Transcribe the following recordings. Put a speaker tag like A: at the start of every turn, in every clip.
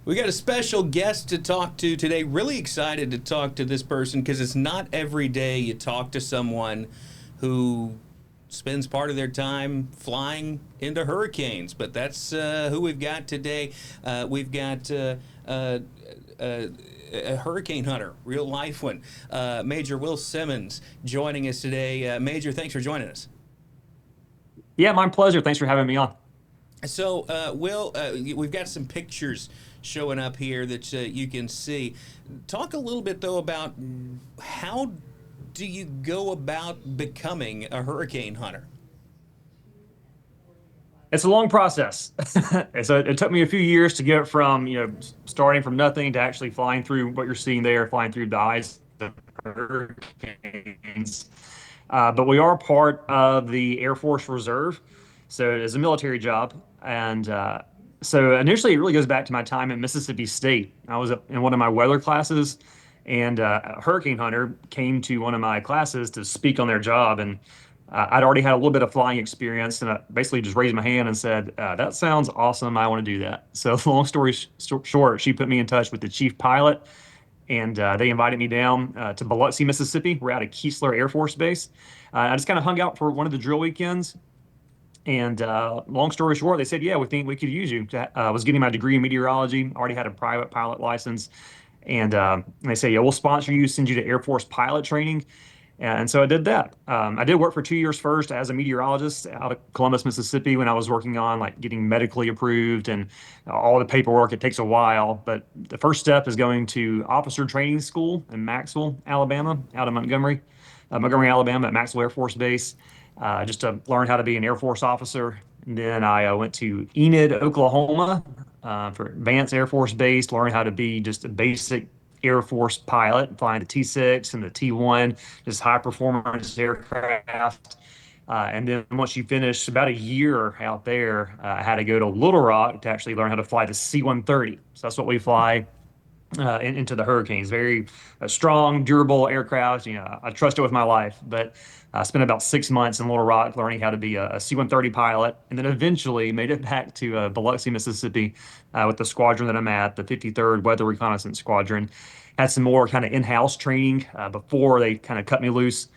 A: We got a special guest to talk to today. Really excited to talk to this person because it's not every day you talk to someone who spends part of their time flying into hurricanes. But that's who we've got today. We've got a hurricane hunter, real life one, Major Will Simmons, joining us today. Major, thanks for joining us.
B: Yeah, my pleasure. Thanks for having me on.
A: So, Will, we've got some pictures showing up here that you can see. Talk a little bit, though, about how do you go about becoming a hurricane hunter?
B: It's a long process. It took me a few years to get from, starting from nothing to actually flying through what you're seeing there, flying through the eyes of hurricanes. But we are part of the Air Force Reserve, so it's a military job. And so initially, it really goes back to my time at Mississippi State. I was in one of my weather classes, and a hurricane hunter came to one of my classes to speak on their job. And I'd already had a little bit of flying experience, and I basically just raised my hand and said, "That sounds awesome. I want to do that." So, long story short, she put me in touch with the chief pilot, and they invited me down to Biloxi, Mississippi. We're out of Keesler Air Force Base. I just kind of hung out for one of the drill weekends. And long story short, they said, "Yeah, we think we could use you." I was getting my degree in meteorology, already had a private pilot license. And they say, "Yeah, we'll sponsor you, send you to Air Force pilot training." And so I did that. I did work for 2 years first as a meteorologist out of Columbus, Mississippi, when I was working on like getting medically approved and all the paperwork. It takes a while, but the first step is going to officer training school in Maxwell, Alabama, out of Montgomery, Alabama, at Maxwell Air Force Base, just to learn how to be an Air Force officer. And then I went to Enid, Oklahoma, for advanced Air Force Base, learn how to be just a basic Air Force pilot, flying the T-6 and the T-1, just high performance aircraft. And then once you finish about a year out there, I had to go to Little Rock to actually learn how to fly the C-130. So that's what we fly into the hurricanes. Very strong, durable aircraft. I trust it with my life. But I spent about 6 months in Little Rock learning how to be a C-130 pilot, and then eventually made it back to Biloxi, Mississippi, with the squadron that I'm at, the 53rd Weather Reconnaissance Squadron. Had some more kind of in-house training before they kind of cut me loose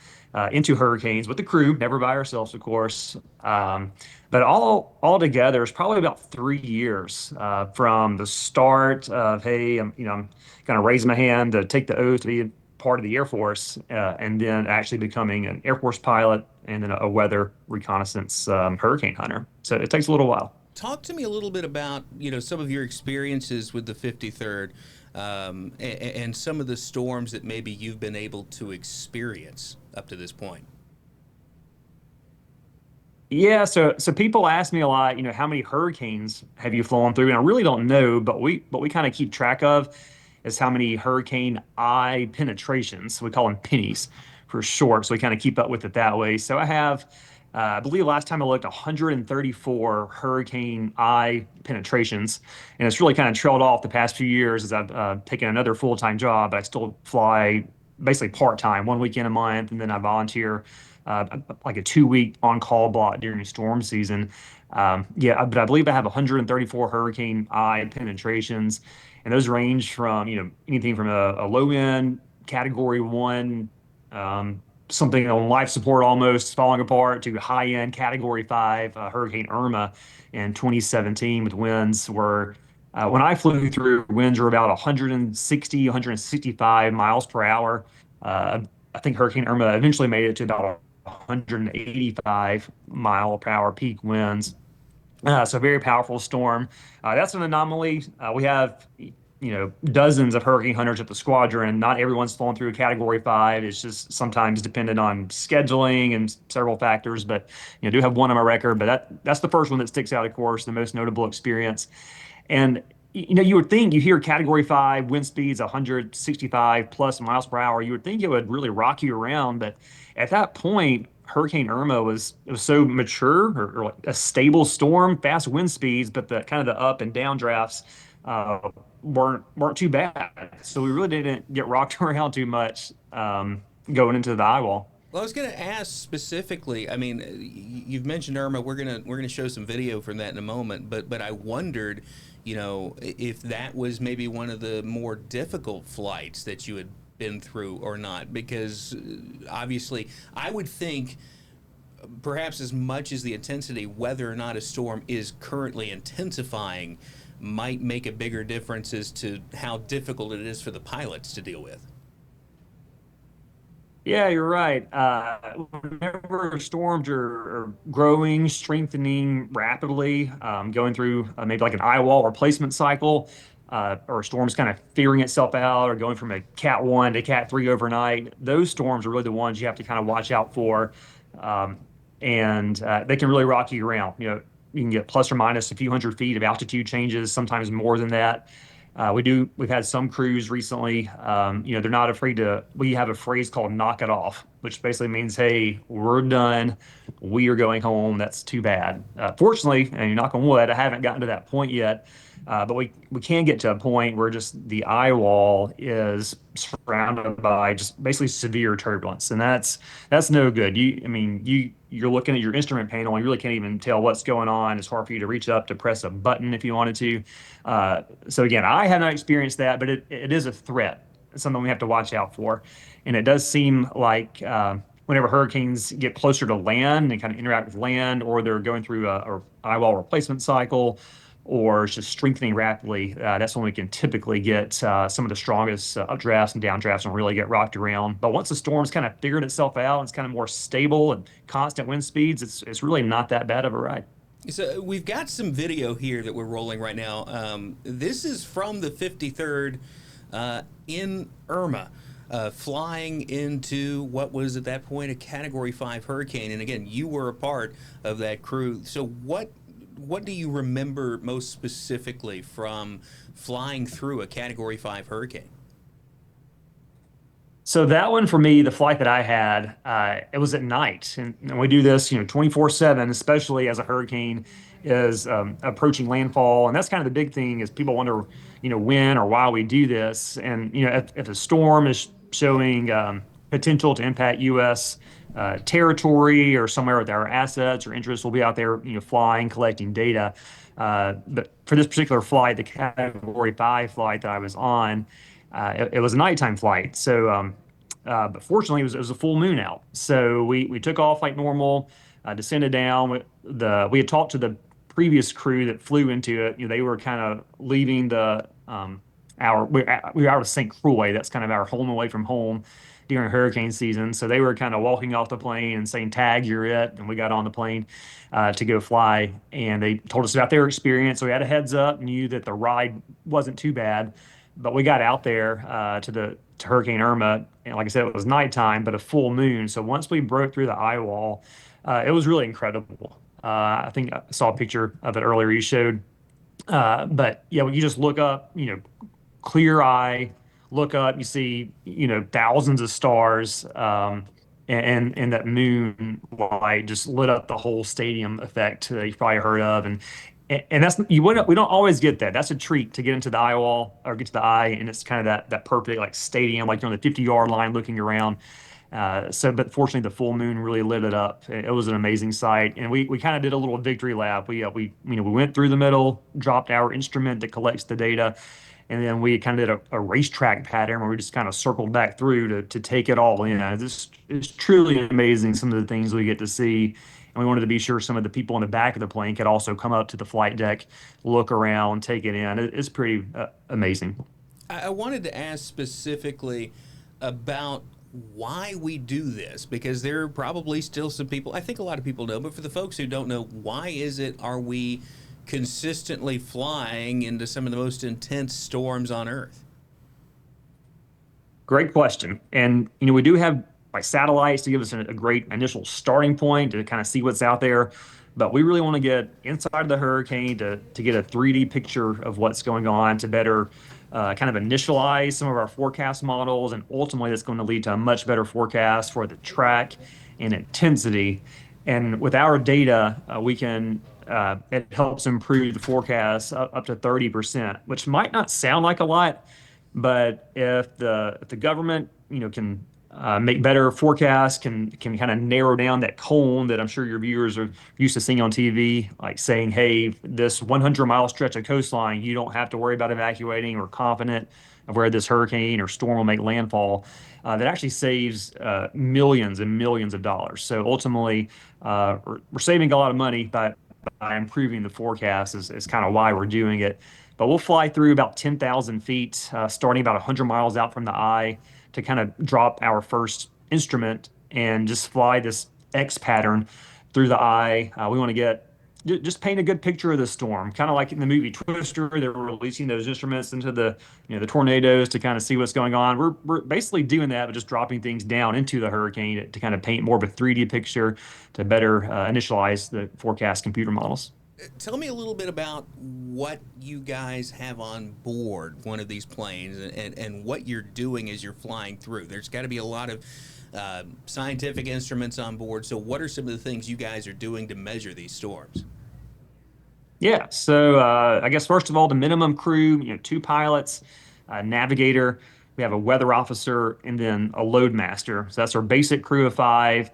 B: into hurricanes with the crew, never by ourselves, of course. But all together, it's probably about 3 years from the start of, hey, I'm kind of raising my hand to take the oath to be part of the Air Force, and then actually becoming an Air Force pilot and then a weather reconnaissance hurricane hunter. So it takes a little while.
A: Talk to me a little bit about some of your experiences with the 53rd, and some of the storms that maybe you've been able to experience up to this point.
B: Yeah, so people ask me a lot, how many hurricanes have you flown through? And I really don't know, but we kind of keep track of is how many hurricane eye penetrations. We call them pennies for short. So we kind of keep up with it that way. So I have, I believe last time I looked, 134 hurricane eye penetrations, and it's really kind of trailed off the past few years as I've taken another full-time job. I still fly basically part-time, one weekend a month, and then I volunteer like a 2 week on-call block during storm season. Yeah, but I believe I have 134 hurricane eye penetrations, and those range from anything from a low end category one, something on life support almost falling apart, to high end category five, Hurricane Irma in 2017 with winds were. When I flew through, winds were about 160, 165 miles per hour. I think Hurricane Irma eventually made it to about 185 mile per hour peak winds. So very powerful storm. That's an anomaly. We have, dozens of hurricane hunters at the squadron. Not everyone's flown through a category five. It's just sometimes dependent on scheduling and several factors. But do have one on my record. But that's the first one that sticks out, of course, the most notable experience. And you would think you hear category five wind speeds 165 plus miles per hour. You would think it would really rock you around, but at that point, Hurricane Irma was so mature, or like a stable storm, fast wind speeds, but the kind of the up and down drafts uh, weren't too bad. So we really didn't get rocked around too much going into the eyewall.
A: Well, I was going to ask specifically. I mean, you've mentioned Irma. We're gonna show some video from that in a moment. But I wondered, if that was maybe one of the more difficult flights that you had been through or not, because obviously I would think perhaps as much as the intensity, whether or not a storm is currently intensifying might make a bigger difference as to how difficult it is for the pilots to deal with.
B: Yeah, you're right. Whenever storms are growing, strengthening rapidly, going through maybe like an eye wall replacement cycle, or storms kind of figuring itself out, or going from a Cat 1 to Cat 3 overnight, those storms are really the ones you have to kind of watch out for. Um, and they can really rock you around. You can get plus or minus a few hundred feet of altitude changes, sometimes more than that. We've had some crews recently, they're not afraid to, we have a phrase called knock it off, which basically means, hey, we're done. We are going home. That's too bad. Fortunately, and you knock on wood, I haven't gotten to that point yet. But we can get to a point where just the eye wall is surrounded by just basically severe turbulence, and that's no good. You're looking at your instrument panel and you really can't even tell what's going on. It's hard for you to reach up to press a button if you wanted to. So again, I have not experienced that, but it is a threat. It's something we have to watch out for, and it does seem like whenever hurricanes get closer to land and kind of interact with land, or they're going through a eye wall replacement cycle, or it's just strengthening rapidly, that's when we can typically get some of the strongest updrafts and downdrafts and really get rocked around. But once the storm's kind of figured itself out, and it's kind of more stable and constant wind speeds, it's really not that bad of a ride.
A: So we've got some video here that we're rolling right now. This is from the 53rd in Irma. Flying into what was at that point a Category 5 hurricane. And again, you were a part of that crew. So what do you remember most specifically from flying through a Category 5 hurricane?
B: So that one for me, the flight that I had, it was at night, and we do this, 24/7, especially as a hurricane is approaching landfall, and that's kind of the big thing is people wonder, when or why we do this, and if a storm is showing potential to impact U.S. Territory or somewhere with our assets or interests, we'll be out there, flying, collecting data. But for this particular flight, the Category 5 flight that I was on. It was a nighttime flight, so but fortunately, it was a full moon out. So we took off like normal, descended down. We had talked to the previous crew that flew into it. They were kind of leaving the we were out of St. Croix. That's kind of our home away from home during hurricane season. So they were kind of walking off the plane and saying, "Tag, you're it." And we got on the plane to go fly, and they told us about their experience. So we had a heads up, knew that the ride wasn't too bad. But we got out there to Hurricane Irma, and like I said, it was nighttime, but a full moon. So once we broke through the eye wall, it was really incredible. I think I saw a picture of it earlier you showed. But yeah, when you just look up, clear eye, look up, you see, thousands of stars, and that moon light just lit up the whole stadium effect that you've probably heard of. And that's we don't always get that. That's a treat to get into the eye wall or get to the eye, and it's kind of that perfect like stadium, like you're on the 50-yard line looking around. But fortunately, the full moon really lit it up. It was an amazing sight, and we kind of did a little victory lap. We went through the middle, dropped our instrument that collects the data, and then we kind of did a racetrack pattern where we just kind of circled back through to take it all in. It's truly amazing some of the things we get to see. And we wanted to be sure some of the people in the back of the plane could also come up to the flight deck, look around, take it in. It's pretty amazing.
A: I wanted to ask specifically about why we do this, because there are probably still some people, I think a lot of people know, but for the folks who don't know, why are we consistently flying into some of the most intense storms on Earth?
B: Great question. And, we do have like satellites to give us a great initial starting point to kind of see what's out there. But we really want to get inside the hurricane to get a 3D picture of what's going on, to better kind of initialize some of our forecast models. And ultimately, that's going to lead to a much better forecast for the track and intensity. And with our data, it helps improve the forecast up to 30%, which might not sound like a lot, but if the government, can make better forecasts, can kind of narrow down that cone that I'm sure your viewers are used to seeing on TV, like saying, hey, this 100-mile stretch of coastline, you don't have to worry about evacuating. We're confident of where this hurricane or storm will make landfall. That actually saves millions and millions of dollars. So ultimately, we're saving a lot of money by improving the forecast is kind of why we're doing it. But we'll fly through about 10,000 feet, starting about 100 miles out from the eye to kind of drop our first instrument and just fly this X pattern through the eye. We want to just paint a good picture of the storm, kind of like in the movie Twister. They're releasing those instruments into the tornadoes to kind of see what's going on. We're basically doing that, but just dropping things down into the hurricane to kind of paint more of a 3D picture to better initialize the forecast computer models.
A: Tell me a little bit about what you guys have on board one of these planes, and what you're doing as you're flying through. There's got to be a lot of scientific instruments on board. So what are some of the things you guys are doing to measure these storms?
B: Yeah, so I guess first of all, the minimum crew, two pilots, a navigator, we have a weather officer, and then a load master. So that's our basic crew of five.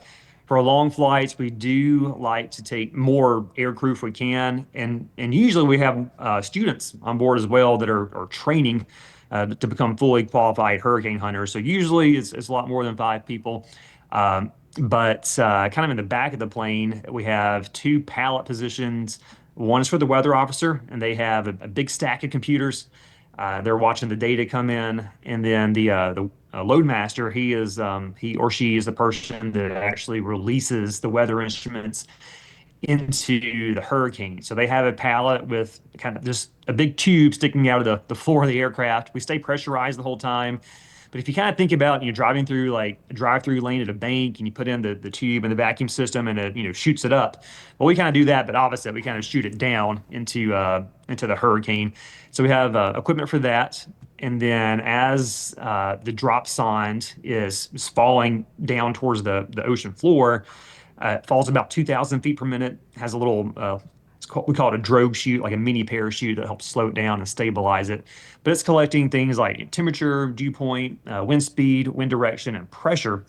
B: For long flights, we do like to take more air crew if we can, and usually we have students on board as well that are training to become fully qualified hurricane hunters. So usually it's a lot more than five people. But kind of in the back of the plane, we have two pallet positions. One is for the weather officer, and they have a big stack of computers. They're watching the data come in, and then the load master, he or she is the person that actually releases the weather instruments into the hurricane. So they have a pallet with kind of just a big tube sticking out of the floor of the aircraft. We stay pressurized the whole time. But if you kind of think about you driving through like a drive-through lane at a bank and you put in the tube and the vacuum system and it shoots it up. Well, we kind of do that, but opposite. We kind of shoot it down into the hurricane. So we have equipment for that. And then as the drop sonde is falling down towards the ocean floor, it falls about 2,000 feet per minute, has a little, we call it a drogue chute, like a mini parachute that helps slow it down and stabilize it. But it's collecting things like temperature, dew point, wind speed, wind direction, and pressure.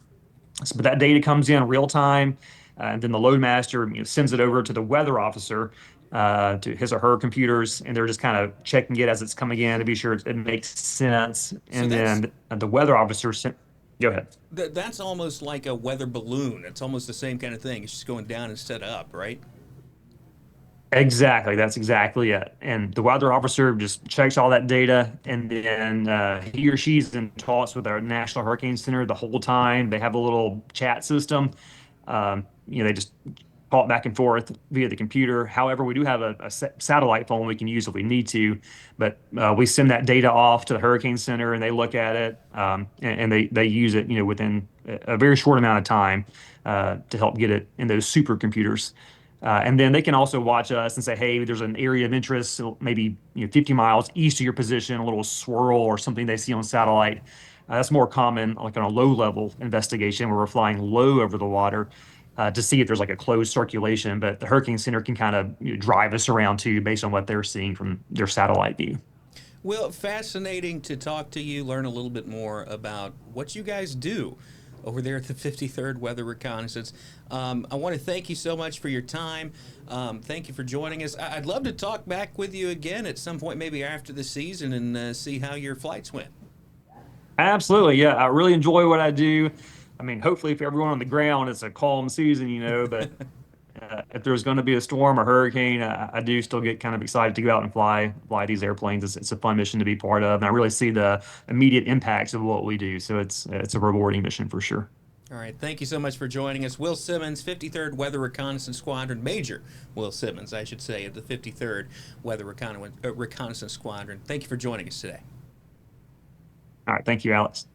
B: So, but that data comes in real time, and then the load master sends it over to the weather officer, to his or her computers, and they're just kind of checking it as it's coming in to be sure it makes sense.
A: So
B: And then the weather officer sent, go ahead.
A: that's almost like a weather balloon. It's almost the same kind of thing. It's just going down instead of up, right?
B: Exactly. That's exactly it. And the weather officer just checks all that data, and then he or she's in talks with our National Hurricane Center the whole time. They have a little chat system. They just talk back and forth via the computer. However, we do have a satellite phone we can use if we need to, but we send that data off to the Hurricane Center, and they look at it, and they use it, within a very short amount of time to help get it in those supercomputers. And then they can also watch us and say, hey, there's an area of interest, so maybe 50 miles east of your position, a little swirl or something they see on satellite. That's more common, like on a low-level investigation where we're flying low over the water to see if there's like a closed circulation. But the Hurricane Center can kind of drive us around too, based on what they're seeing from their satellite view.
A: Well, fascinating to talk to you, learn a little bit more about what you guys do over there at the 53rd Weather Reconnaissance. I want to thank you so much for your time. Thank you for joining us. I'd love to talk back with you again at some point, maybe after the season, and see how your flights went.
B: Absolutely. Yeah, I really enjoy what I do. I mean, hopefully for everyone on the ground, it's a calm season, but if there's going to be a storm or hurricane, I do still get kind of excited to go out and fly these airplanes. It's a fun mission to be part of, and I really see the immediate impacts of what we do. So it's a rewarding mission for sure.
A: All right. Thank you so much for joining us. Will Simmons, 53rd Weather Reconnaissance Squadron, Major Will Simmons, I should say, of the 53rd Weather Reconnaissance Squadron. Thank you for joining us today.
B: All right. Thank you, Alex.